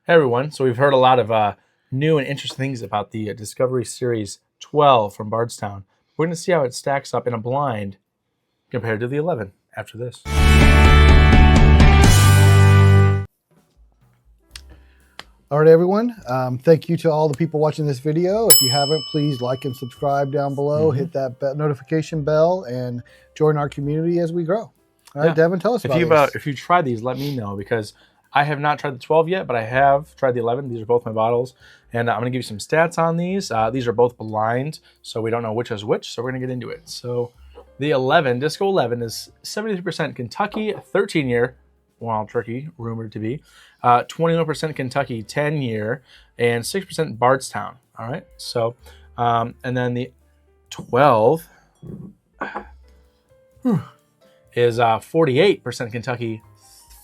Hey everyone, so we've heard a lot of new and interesting things about the Discovery Series 12 from Bardstown. We're going to see how it stacks up in a blind compared to the 11 after this. All right, everyone. Thank you to all the people watching this video. If you haven't, please like and subscribe down below. Hit that notification bell and join our community as we grow. All right, Devin, tell us about these. If you try these, let me know, because I have not tried the 12 yet, but I have tried the 11. These are both my bottles, and I'm going to give you some stats on these. These are both blind, so we don't know which is which, so we're going to get into it. So the 11, Disco 11, is 73% Kentucky, 13-year, wild turkey, rumored to be, 21% Kentucky, 10-year, and 6% Bardstown. All right, so, and then the 12 is 48% Kentucky,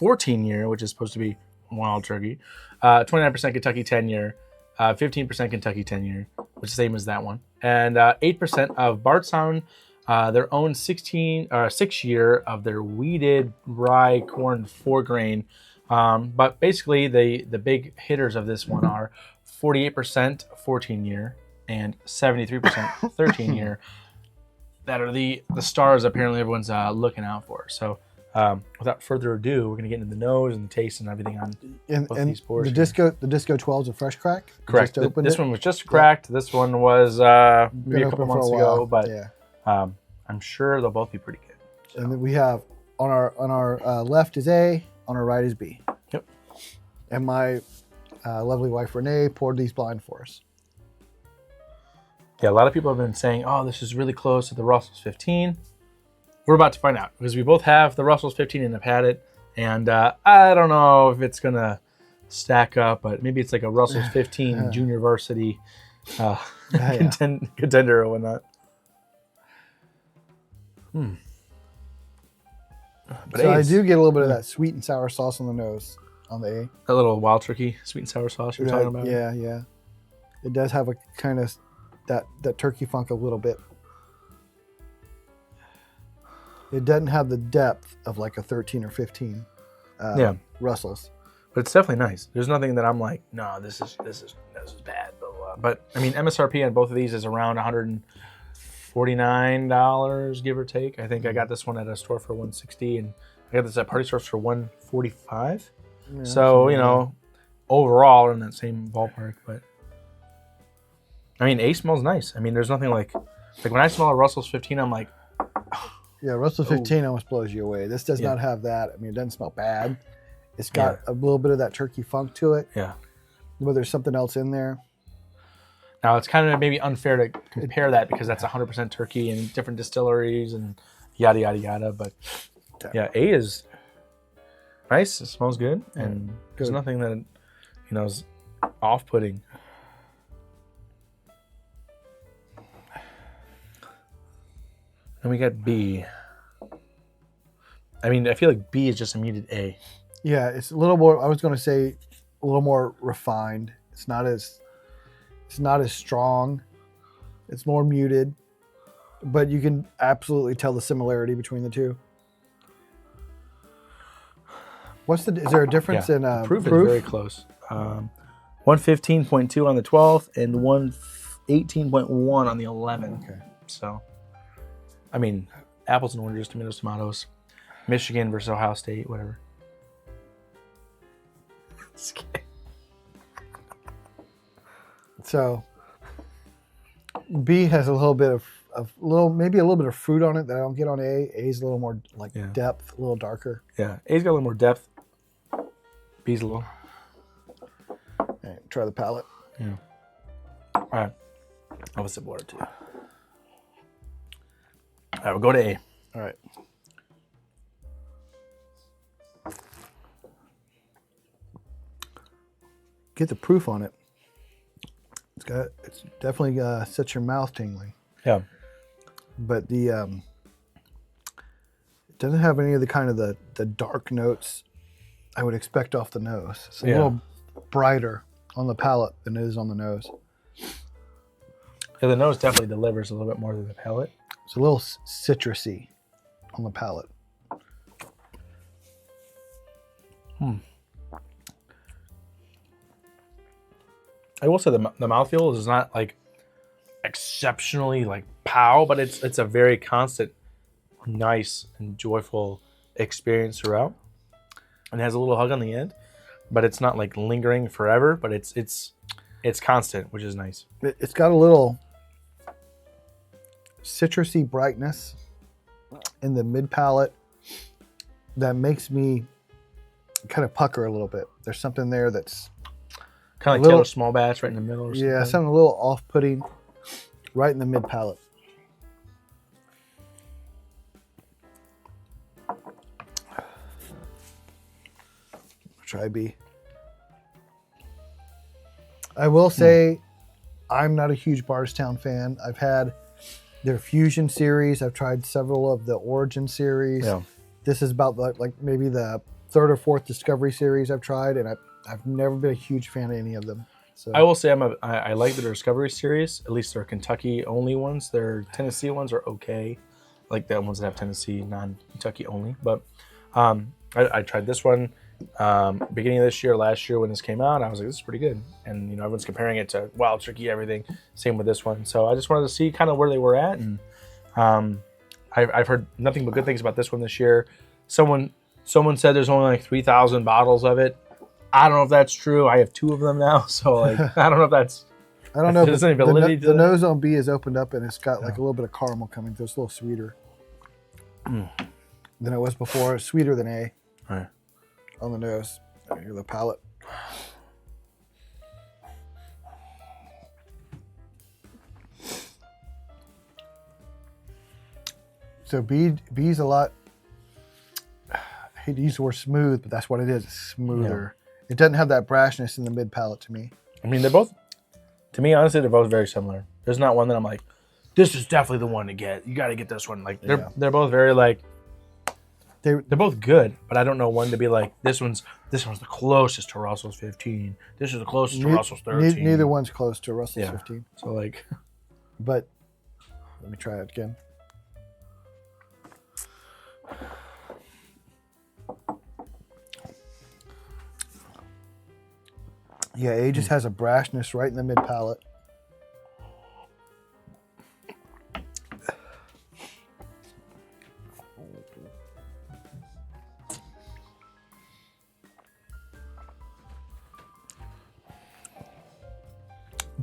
14-year, which is supposed to be wild turkey, 29% Kentucky 10-year, 15% Kentucky 10-year, which is the same as that one, and 8% of Bardstown, their own 6-year of their wheated rye corn 4-grain. But basically, the big hitters of this one are 48% 14-year and 73% 13-year. That are the stars apparently everyone's looking out for. So without further ado, we're going to get into the nose and the taste and everything on both these pours. The Disco 12 is a fresh crack? Correct. This one was just cracked. Yeah. This one was maybe a couple months ago, but yeah. I'm sure they'll both be pretty good. So. And then we have on our left is A, on our right is B. Yep. And my lovely wife Renee poured these blind for us. Yeah, a lot of people have been saying, oh, this is really close to the Russell's 15. We're about to find out, because we both have the Russell's 15 and have had it. And I don't know if it's going to stack up, but maybe it's like a Russell's 15 junior varsity contender or whatnot. But so I do get a little bit of that sweet and sour sauce on the nose on the A. That little wild turkey sweet and sour sauce you're talking about? Yeah, yeah. It does have a kind of that turkey funk a little bit. It doesn't have the depth of like a 13 or 15 Russells. But it's definitely nice. There's nothing that I'm like, no, this is bad, blah, blah. But I mean, MSRP on both of these is around $149, give or take. I think I got this one at a store for $160, and I got this at Party Stores for $145. Yeah, so, you know, overall in that same ballpark. But I mean, A smells nice. I mean, there's nothing like when I smell a Russell's 15, I'm like, yeah, Russell's 15 almost blows you away. This does not have that. I mean, it doesn't smell bad. It's got a little bit of that turkey funk to it. Yeah. But there's something else in there. Now, it's kind of maybe unfair to compare that because that's 100% turkey and different distilleries and yada, yada, yada. But yeah, A is nice. It smells good. And there's nothing that, you know, is off-putting. And we got B. I mean, I feel like B is just a muted A. Yeah, it's a little more, I was going to say a little more refined. It's not as strong. It's more muted, but you can absolutely tell the similarity between the two. Is there a difference in proof? Is very close. 115.2 on the 12th and 118.1 on the 11. Okay. So, I mean, apples and oranges, tomatoes, Michigan versus Ohio State, whatever. So B has a little bit maybe a little bit of fruit on it that I don't get on A. A's a little more like depth, a little darker. Yeah, A's got a little more depth. B's a little. All right, try the palate. Yeah. All right. I'll have a sip of water too. All right, we'll go to A. All right. Get the proof on it. It's definitely sets your mouth tingling. Yeah. But it doesn't have any of the kind of the dark notes I would expect off the nose. It's a little brighter on the palate than it is on the nose. Yeah, the nose definitely delivers a little bit more than the palate. It's a little citrusy on the palate. I will say the mouthfeel is not like exceptionally like pow, but it's a very constant, nice and joyful experience throughout. And it has a little hug on the end, but it's not like lingering forever. But it's constant, which is nice. It's got a little citrusy brightness in the mid palate that makes me kind of pucker a little bit. There's something there that's kind of like Taylor Small Batch right in the middle. Or something. Yeah, something a little off-putting right in the mid palate. Try B. I will say I'm not a huge Bardstown fan. I've had their Fusion series. I've tried several of the Origin series. Yeah. This is about like maybe the third or fourth Discovery series I've tried, and I've never been a huge fan of any of them. So I will say I like the Discovery series. At least their Kentucky only ones. Their Tennessee ones are okay, like the ones that have Tennessee non-Kentucky only. But I tried this one beginning of this year, last year when this came out. I was like, this is pretty good, and you know everyone's comparing it to Wild Turkey, everything. Same with this one. So I just wanted to see kind of where they were at, and I've heard nothing but good things about this one this year. Someone said there's only like 3,000 bottles of it. I don't know if that's true. I have 2 of them now, so like I don't know if that's. I don't know. There's any validity to the that. nose on B is opened up and it's got like a little bit of caramel coming through. It's a little sweeter than it was before. It's sweeter than A Right. on the nose. Here's the palate. So B's a lot. I hate to use the word smooth, but that's what it is. It's smoother. Yeah. It doesn't have that brashness in the mid palate to me. I mean, they're both, to me, honestly, they're both very similar. There's not one that I'm like, this is definitely the one to get. You got to get this one. Like they're both very like, they're both good, but I don't know one to be like, this one's the closest to Russell's 15. This is the closest to Russell's 13. Neither one's close to Russell's 15. So like, but let me try it again. Yeah, A just has a brashness right in the mid palate.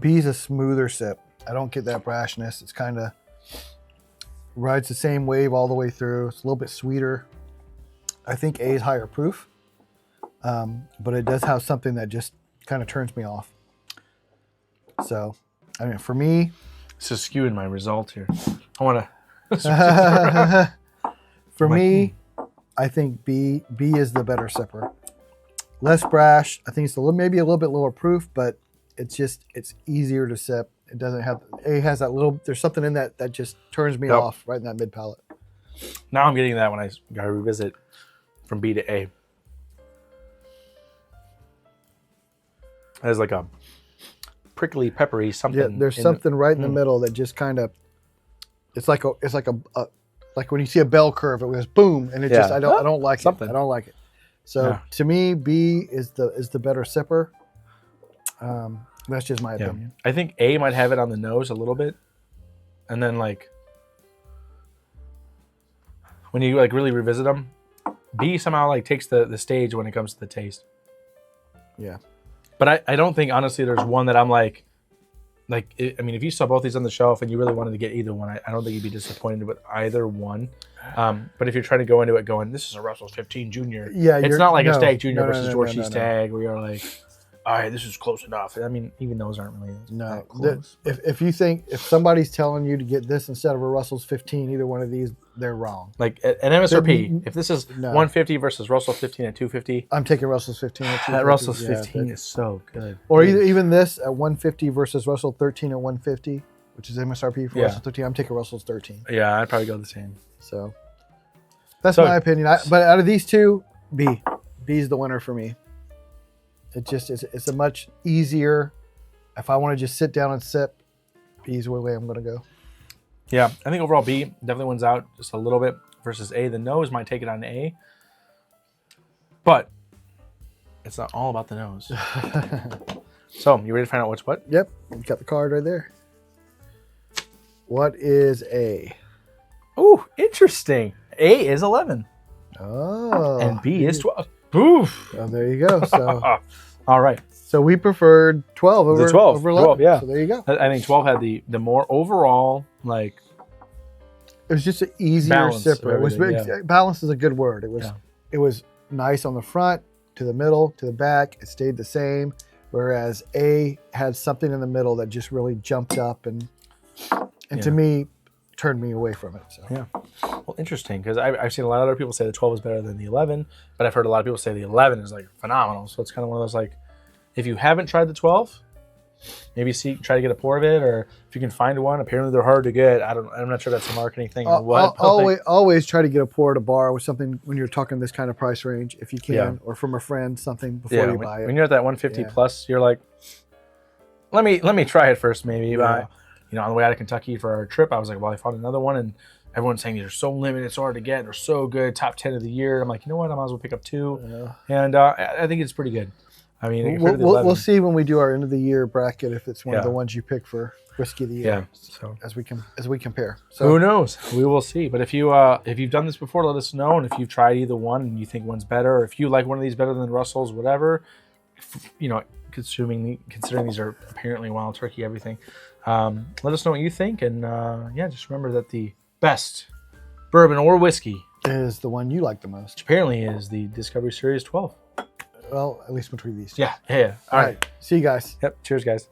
B's a smoother sip. I don't get that brashness. It's kind of rides the same wave all the way through. It's a little bit sweeter. I think A is higher proof, but it does have something that just kind of turns me off. So, I mean, for me, this is skewing my result here. I want to. For me, I think B is the better sipper. Less brash. I think it's maybe a little bit lower proof, but it's easier to sip. It doesn't have A has that little. There's something in that just turns me off right in that mid palate. Now I'm getting that when I got to revisit from B to A. There's like a prickly, peppery something. Yeah, there's something right in the middle that just kind of. It's like like when you see a bell curve, it goes boom, and it just I don't like it. I don't like it. So to me, B is the better sipper. That's just my opinion. I think A might have it on the nose a little bit, and then like when you like really revisit them, B somehow like takes the stage when it comes to the taste. Yeah. But I don't think, honestly, there's one that I'm like, I mean, if you saw both these on the shelf and you really wanted to get either one, I don't think you'd be disappointed with either one. But if you're trying to go into it going, this is a Russell's 15 Junior. Yeah, it's not like a Stag Junior versus Dorsey's Stag where you're like, all right, this is close enough. I mean, even those aren't really that close. If somebody's telling you to get this instead of a Russell's 15, either one of these, they're wrong. Like an MSRP, if this is 150 versus Russell's 15 at 250, I'm taking Russell's 15 at 250. That Russell's 15 is so good. Or even this at 150 versus Russell 13 at 150, which is MSRP for Russell 13. I'm taking Russell's 13. Yeah, I'd probably go the same. So that's my opinion. But out of these two, B's the winner for me. It's a much easier. If I want to just sit down and sip, B's the way I'm going to go. Yeah, I think overall B definitely wins out just a little bit versus A. The nose might take it on A, but it's not all about the nose. So, you ready to find out what's what? Yep, you got the card right there. What is A? Ooh, interesting. A is 11. Oh. And B is 12. Boof. Oh, there you go. So, all right. So we preferred 12 over, The 12. over 11. 12, yeah. So there you go. I think 12 had the more overall, like... It was just an easier balance sipper. It was balance is a good word. It was nice on the front, to the middle, to the back. It stayed the same. Whereas A had something in the middle that just really jumped up and to me turned me away from it. So yeah. Well, interesting, because I've seen a lot of other people say the 12 is better than the 11, but I've heard a lot of people say the 11 is like phenomenal. So it's kind of one of those, like, if you haven't tried the 12, maybe try to get a pour of it, or if you can find one. Apparently they're hard to get. I'm not sure that's a marketing thing or what. Always try to get a pour at a bar with something when you're talking this kind of price range, if you can, or from a friend, something before you buy it. When you're at that 150 plus, you're like, let me try it first, maybe. Yeah. On the way out of Kentucky for our trip, I was like, well, I found another one, and everyone's saying these are so limited, it's so hard to get, they're so good, top 10 of the year. I'm like, you know what, I might as well pick up two, and I think it's pretty good. I mean, we'll see when we do our end of the year bracket if it's one of the ones you pick for whiskey of the year. Yeah. So as we compare, so who knows? We will see. But if you've done this before, let us know. And if you've tried either one and you think one's better, or if you like one of these better than Russell's, whatever, considering these are apparently wild turkey, everything. Let us know what you think, and just remember that the best bourbon or whiskey is the one you like the most. Which apparently is the Discovery Series 12. Well, at least between these two. Yeah. All right. See you guys. Yep. Cheers, guys.